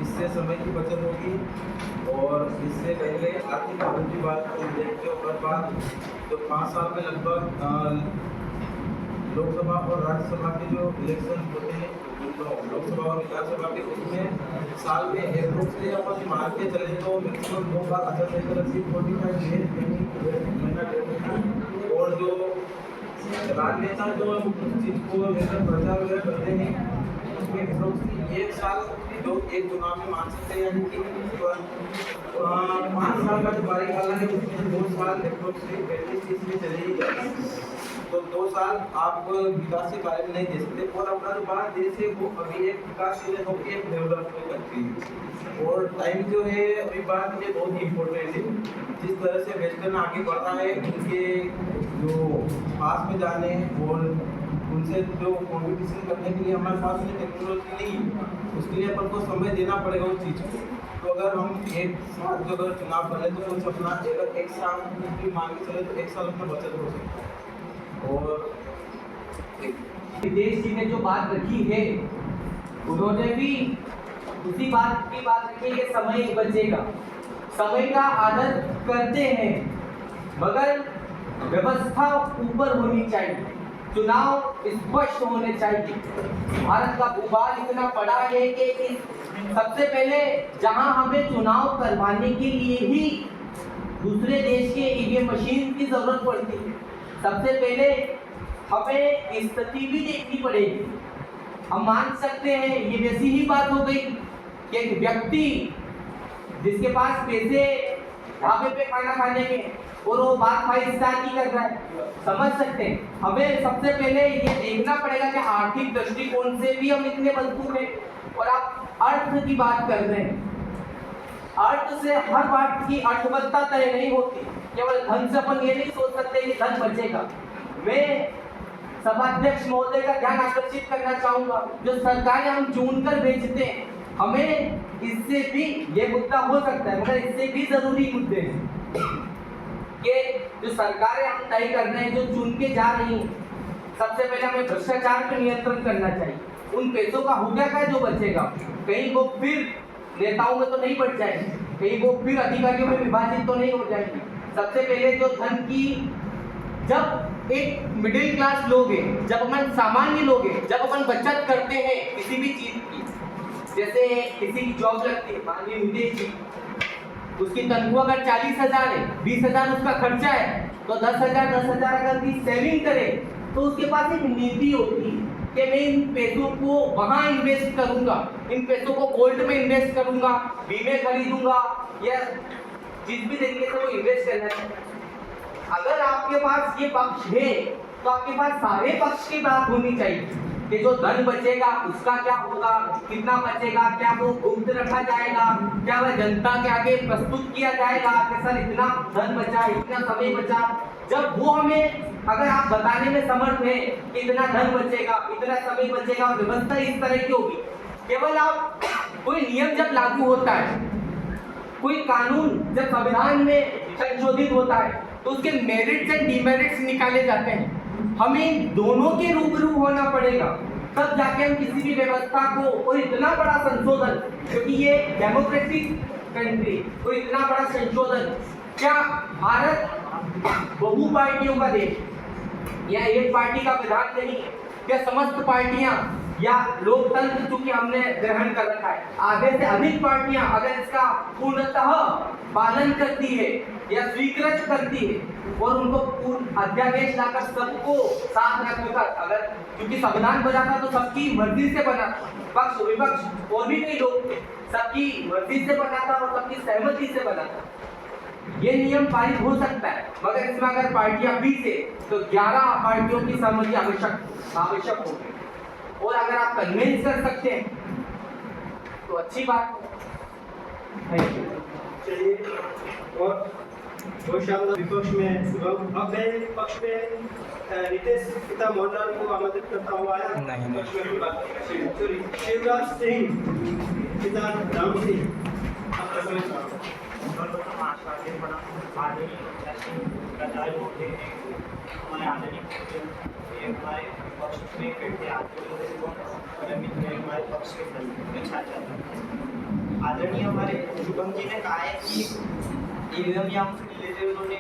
इससे समय की बचत होगी और इससे कहीं न कहीं आर्थिक लाभ की बात देखते हो। हर बार तो 5 साल में लगभग लोकसभा और राज्यसभा के जो इलेक्शन होते हैं, दोनों लोकसभा और विधानसभा के, उसमें साल में अप्रोक्सली अपन मान के चले तो मैक्सिमम 2 बार आचार संहिता लगती है, 45 डेज यानी महीना डेढ़ महीना। और जो राजनेता जो उस चीज़ को लेकर प्रचार वगैरह करते हैं, उसमें अप्रोक्सली 1 साल जो एक चुनाव में मान सकते हैं, यानी कि 5 साल का जो कार्यकाल है उसमें 2 साल अप्रोक्सली 35-30 में चले ही जाएंगे। तो 2 साल आप विकास के बारे में नहीं दे सकते। और अपना जो भारत देश है वो अभी एक विकासशील है, वो एक डेवलप्ड कंट्री है। और टाइम जो है अभी भारत के लिए बहुत ही इम्पोर्टेंट है। जिस तरह से वेस्टर्न आगे बढ़ रहा है, उनके जो पास में जाने और उनसे जो कॉम्पिटिशन करने के लिए हमारे पास में टेक्नोलॉजी नहीं है, उसके लिए अपन को समय देना पड़ेगा उस चीज़ को। तो अगर हम एक साल जो अगर चुनाव कर लें तो कुछ अपना अगर 1 साल की मान के चले तो 1 साल अपना बचत हो सकता है। और विदेश जी ने जो बात रखी है, उन्होंने भी उसी बात की बात रखी है कि समय बचेगा, समय का आदर करते हैं, मगर व्यवस्था ऊपर होनी चाहिए, चुनाव स्पष्ट होने चाहिए। भारत का भूभाग इतना बड़ा है कि सबसे पहले जहां हमें चुनाव करवाने के लिए ही दूसरे देश के ईवीएम मशीन की जरूरत पड़ती है, सबसे पहले हमें स्थिति भी देखनी पड़ेगी। हम मान सकते हैं ये वैसी ही बात हो गई कि एक व्यक्ति जिसके पास पैसे ढाबे पे खाना खाने के और वो बात 5 स्टार की कर रहा है, समझ सकते हैं। हमें सबसे पहले ये देखना पड़ेगा कि आर्थिक दृष्टिकोण से भी हम इतने मजबूत हैं। और आप अर्थ की बात कर रहे हैं, अर्थ से हर बात की अर्थव्यवस्था तय नहीं होती। केवल धन से अपन ये नहीं सोच सकते कि धन बचेगा। मैं सभाध्यक्ष महोदय का ध्यान आकर्षित करना चाहूंगा, जो सरकारें हम चुनकर भेजते हैं, हमें इससे भी ये मुद्दा हो सकता है, मगर इससे भी जरूरी मुद्दे हैं कि जो सरकारें हम तय कर रहे हैं, जो चुन के जा रही हैं, सबसे पहले हमें भ्रष्टाचार पर नियंत्रण करना चाहिए। उन पैसों का होगा क्या जो बचेगा, कहीं वो फिर नेताओं में तो नहीं बढ़ जाएंगे, कहीं वो फिर अधिकारियों में विभाजित तो नहीं हो जाएंगे। सबसे पहले जो धन की, जब एक मिडिल क्लास लोग हैं, जब अपन सामान्य लोग हैं, जब अपन बचत करते हैं किसी भी चीज की, जैसे किसी की जॉब लगती है, मान लीजिए विदेश जी, उसकी तनख्वाह अगर 40,000 है, 20,000 उसका खर्चा है, तो 10,000 अगर भी सेविंग करे तो उसके पास एक नीति होती है कि मैं इन पैसों को वहां इन्वेस्ट करूंगा, इन पैसों को गोल्ड में इन्वेस्ट करूंगा, बीमे खरीदूंगा, या जिस भी तरीके से वो इन्वेस्ट करना चाहिए। अगर आपके पास ये पक्ष है तो आपके पास सारे पक्ष की बात होनी चाहिए कि जो धन बचेगा उसका क्या होगा, कितना बचेगा, क्या वो गुप्त रखा जाएगा, क्या वह जनता के आगे प्रस्तुत किया जाएगा कि सर इतना धन बचा, इतना समय बचा। जब वो हमें, अगर आप बताने में समर्थ हैं कि इतना धन बचेगा, इतना समय बचेगा, व्यवस्था इस तरह की होगी, केवल आप कोई नियम जब लागू होता है, कोई कानून जब संविधान में संशोधित होता है, तो उसके मेरिट्स एंड डिमेरिट्स निकाले जाते हैं। हमें दोनों के रूबरू होना पड़ेगा, तब जाके हम किसी भी व्यवस्था को, और इतना बड़ा संशोधन, क्योंकि ये डेमोक्रेटिक कंट्री, और इतना बड़ा संशोधन, क्या भारत बहु पार्टियों का देश या एक पार्टी का विधान नहीं है, क्या समस्त पार्टियां या लोकतंत्र चूंकि हमने ग्रहण कर रखा है, आधे से अधिक पार्टियां अगर इसका पूर्णतः पालन करती है या स्वीकृत करती है और उनको पूर्ण अध्यादेश लाकर सबको साथ रखकर, अगर क्योंकि संविधान बना था तो सबकी मर्जी से बना, पक्ष विपक्ष और भी कई लोग थे, सबकी मर्जी से बना था और सबकी सहमति से बना था, ये नियम पारित हो सकता है। मगर इसमें अगर पार्टियां 20 है तो 11 पार्टियों की सहमति आवश्यक होगी। और अगर आप कन्विंस कर सकते हैं तो अच्छी बात है। Thank you. चलिए, और बहुत शानदार विपक्ष में अब मैं पक्ष में रितेश पिता मोहनलाल को आमंत्रित करता हूँ। आया सॉरी शिवराज सिंह पिता राम सिंह, हमारे पक्ष में आदरणीय हमारे शुभम जी ने कहा है कि ईवीएम या उससे रिलेटेड उन्होंने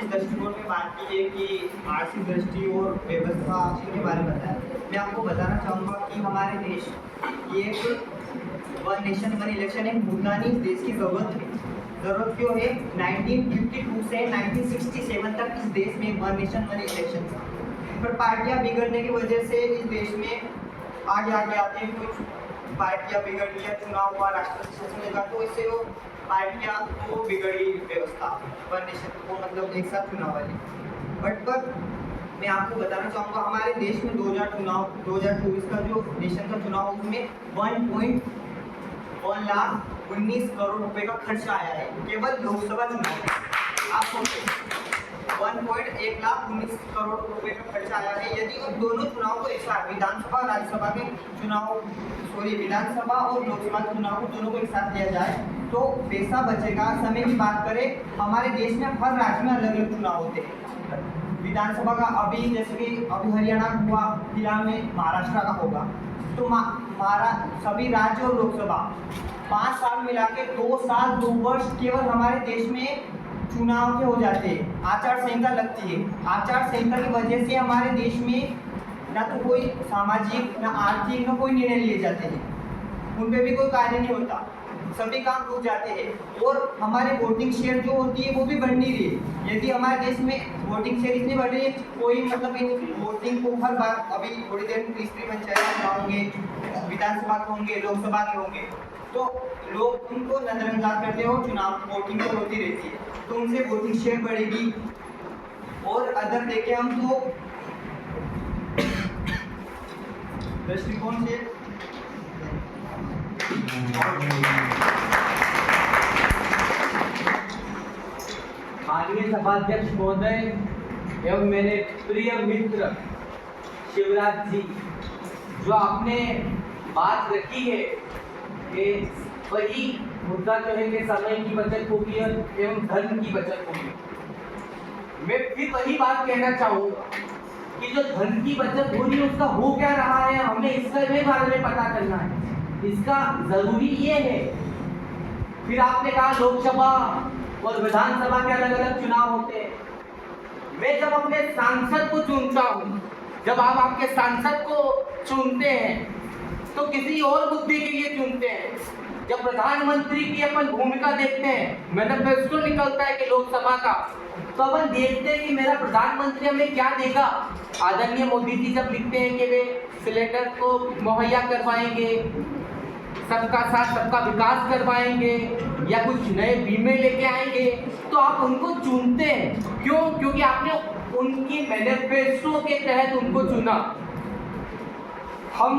इस दृष्टिकोण में बात की है कि आर्थिक दृष्टि और व्यवस्था के बारे में बताया। मैं आपको बताना चाहूँगा कि हमारे देश ये एक वन नेशन वन इलेक्शन एक भूटानी देश की ज़रूरत है। ज़रूरत क्यों है? 1952 से 1967 तक इस देश में वन नेशन वन इलेक्शन था, पर पार्टियां बिगड़ने की वजह से इस देश में आगे आते हैं। कुछ पार्टियां बिगड़ गया, चुनाव हुआ, राष्ट्रपति शासन लगा, तो इससे वो पार्टियां वो बिगड़ी व्यवस्था वन नेशन को मतलब एक साथ चुनाव वाली। बट मैं आपको बताना चाहूँगा हमारे देश में 2024 का जो नेशन का चुनाव उसमें 1.1 लाख 19 करोड़ रुपए का खर्चा आया है केवल लोकसभा चुनाव में। आप सोचो 1.1 लाख 19 करोड़ रुपए का खर्चा आया है। यदि उन दोनों चुनाव को एक साथ विधानसभा और राज्यसभा के चुनाव विधानसभा और लोकसभा के चुनाव को दोनों को एक साथ लिया जाए तो पैसा बचेगा। समय की बात करें हमारे देश में हर राज्य में अलग अलग चुनाव होते हैं। विधानसभा का अभी जैसे कि अभी हरियाणा हुआ, फिलहाल में महाराष्ट्र का होगा, तो सभी राज्य और लोकसभा 5 साल मिला के 2 साल 2 वर्ष केवल हमारे देश में चुनाव के हो जाते हैं। आचार संहिता लगती है। आचार संहिता की वजह से हमारे देश में ना तो कोई सामाजिक ना आर्थिक ना कोई निर्णय लिए जाते हैं, उन पे भी कोई कार्य नहीं होता, सभी काम रुक जाते हैं। और हमारे वोटिंग शेयर जो होती है वो भी बढ़ नहीं रही है। यदि हमारे देश में वोटिंग शेयर इतनी बढ़ रही है, कोई मतलब इन वोटिंग को हर बार अभी थोड़ी देर में तीसरी पंचायत चुनाव होंगे, विधानसभा के होंगे, लोकसभा के होंगे, तो लोग उनको नजरअंदाज करते हो, चुनाव वोटिंग तो होती रहती है, तो उनसे वोटिंग शेयर बढ़ेगी। और अदर देखें हम तो दृष्टिकोण से माननीय सभाध्यक्ष महोदय एवं मेरे प्रिय मित्र शिवराज जी, जो आपने बात रखी है कि वही मुद्दा जो है कि समय की बचत होगी एवं धन की बचत होगी। मैं फिर वही बात कहना चाहूँगा कि जो धन की बचत हो रही है उसका हो क्या रहा है, हमें इसके बारे में पता करना है। इसका जरूरी ये है। फिर आपने कहा लोकसभा और विधानसभा के अलग अलग चुनाव होते हैं। मैं जब अपने सांसद को चुनता हूँ, जब आप आपके सांसद को चुनते हैं तो किसी और मुद्दे के लिए चुनते हैं। जब प्रधानमंत्री की अपन भूमिका देखते हैं, मैनिफेस्टो निकलता है कि लोकसभा का, तो अपन देखते हैं कि मेरा प्रधानमंत्री हमें क्या देगा। आदरणीय मोदी जी जब लिखते हैं कि वे सिलेंडर को मुहैया करवाएंगे, सबका साथ सबका विकास करवाएंगे या कुछ नए बीमे लेके आएंगे, तो आप उनको चुनते हैं। क्यों? क्योंकि आपने उनकी मैनिफेस्टो के तहत उनको चुना। हम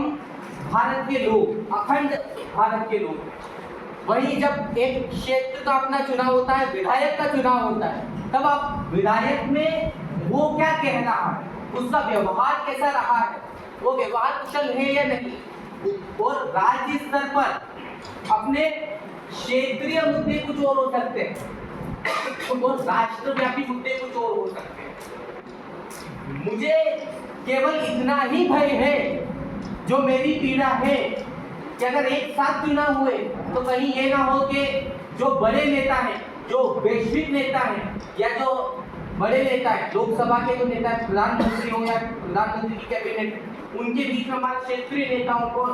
भारत के लोग, अखंड भारत के लोग, वही जब एक क्षेत्र का अपना चुनाव होता है, विधायक का चुनाव होता है, तब आप विधायक में वो क्या कह रहा है, उसका व्यवहार कैसा रहा है, वो व्यवहार कुशल है या नहीं, और राज्य स्तर पर अपने क्षेत्रीय मुद्दे कुछ और हो सकते हैं और राष्ट्रव्यापी मुद्दे कुछ और हो सकते हैं। मुझे केवल इतना ही भय है, जो मेरी पीड़ा है, कि अगर एक साथ चुनाव हुए तो कहीं ये ना हो कि जो बड़े नेता हैं, जो वैश्विक नेता हैं या जो बड़े नेता हैं, लोकसभा के जो नेता है, प्रधानमंत्री हो या प्रधानमंत्री की कैबिनेट, उनके बीच में हमारे क्षेत्रीय नेताओं को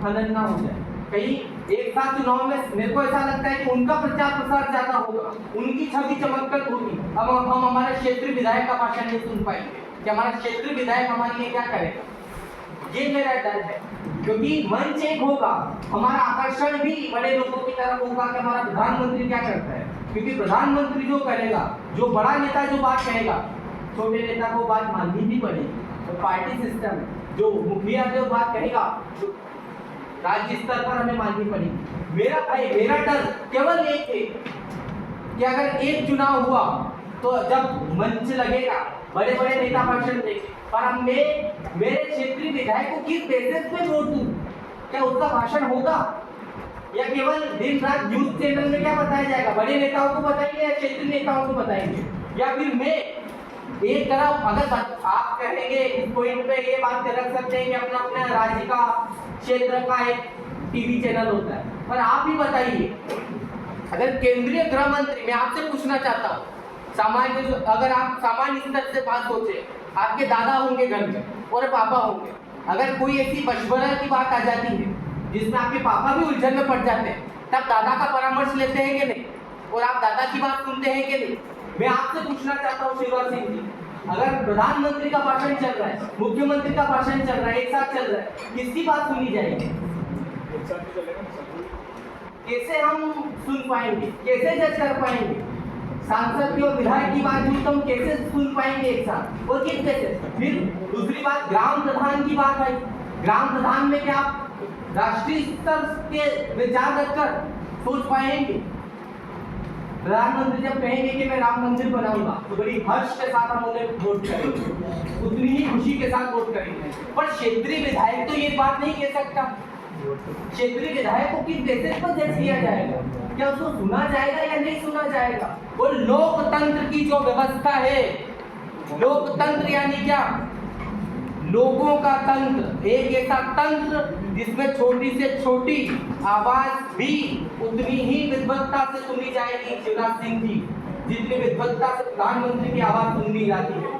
खनन ना हो जाए। कहीं एक साथ चुनाव में मेरे को ऐसा लगता है कि उनका प्रचार प्रसार ज्यादा होगा, उनकी छवि चमककर होगी। अब हम हमारे क्षेत्रीय विधायक का भाषण नहीं सुन पाएंगे कि हमारा क्षेत्रीय विधायक हमारे लिए क्या करेगा। ये मेरा डर है, क्योंकि मंच एक होगा, हमारा आकर्षण भी बड़े लोगों की तरफ होगा कि हमारा प्रधानमंत्री क्या करता है। क्योंकि प्रधानमंत्री जो करेगा, जो बड़ा नेता जो बात कहेगा, छोटे नेता को बात माननी भी पड़ेगी। तो पार्टी सिस्टम, जो मुखिया जो बात कहेगा, राज्य स्तर पर हमें माननी पड़ेगी। मेरा भाई, मेरा डर केवल एक है कि अगर एक चुनाव हुआ तो जब मंच लगेगा, बड़े बड़े नेता भाषण देंगे, पर हम मेरे क्षेत्रीय विधायक को किस बेसिस पे वोट दूं? क्या उसका भाषण होगा या केवल दिन रात न्यूज चैनल में क्या बताया जाएगा? बड़े नेताओं को बताएंगे या क्षेत्रीय नेताओं को बताएंगे? या फिर मैं एक तरफ, अगर आप कहेंगे इस पॉइंट पे ये बात रख सकते हैं कि अपना अपना राज्य का, क्षेत्र का एक टीवी चैनल होता है। पर आप ही बताइए, अगर केंद्रीय गृह मंत्री, मैं आपसे पूछना चाहता हूँ, सामान्य अगर आप सामान्य स्तर से बात सोचे, आपके दादा होंगे घर में और पापा होंगे, अगर कोई ऐसी मशवरा की बात आ जाती है जिसमें आपके पापा भी उलझन में पड़ जाते हैं, तब दादा का परामर्श लेते हैं कि नहीं, और आप दादा की बात सुनते हैं कि नहीं? मैं आपसे पूछना चाहता हूँ शिवराज सिंह जी, अगर प्रधानमंत्री का भाषण चल रहा है, मुख्यमंत्री का भाषण चल रहा है, एक साथ चल रहा है, किसकी बात सुनी जाएगी? कैसे हम सुन पाएंगे, कैसे जज कर पाएंगे? सांसद की और विधायक की बात हुई तो हम कैसे सुन पाएंगे एक साथ, और किस कैसे? फिर दूसरी बात, ग्राम प्रधान की बात आई, ग्राम प्रधान में क्या आप राष्ट्रीय स्तर के विचार रखकर सोच पाएंगे? प्रधानमंत्री जब कहेंगे कि मैं राम मंदिर बनाऊंगा तो बड़ी हर्ष के साथ हम उन्हें वोट करेंगे, उतनी ही खुशी के साथ वोट करेंगे। पर क्षेत्रीय विधायक तो ये बात नहीं कह सकता। क्षेत्रीय विधायक को किस बेसिस पर जज किया जाएगा? क्या उसको सुना जाएगा या नहीं सुना जाएगा? और लोकतंत्र की जो व्यवस्था है, लोकतंत्र यानी क्या? लोगों का तंत्र, एक ऐसा तंत्र जिसमें छोटी से छोटी आवाज भी उतनी ही विद्वत्ता से सुनी जाएगी शिवराज सिंह जी, जितनी विद्वत्ता से प्रधानमंत्री की आवाज सुनी जाती है।